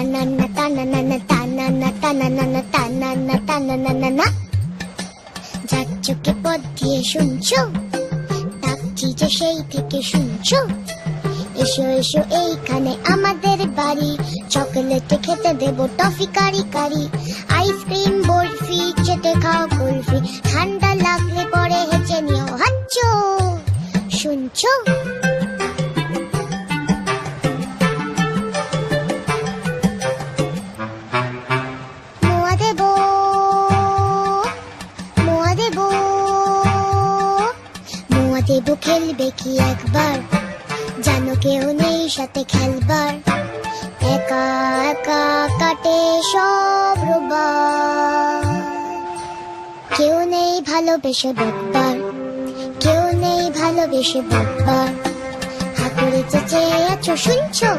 তানান্না তানানানা তানান্না তানানানা তানান্না তানানানা। যার চোখে পথ দিয়ে শুনছো, ডাকছি যে সেই থেকে শুনছো। এসো এসো এইখানে আমাদের বাড়ি, চকলেটে খেতে দেবো টফি কারি কারি। আইসক্রিম বরফি চেটে খাও কুলফি, ঠান্ডা লাগলে পরে হেঁচে নিও হাচ্চো। শুনছো? মোয়া দেবো, মোয়া দেবো, মোয়া দেবো খেলবে কি একবার, জানো কেউ নেই সাথে খেলবার। একা একা কাটে সব রোববার, কেউ নেই ভালোবেসে বকবার, কেউ নেই ভালোবেসে বকবার। হাতুড়ে চেঁচে আছো শুনছো?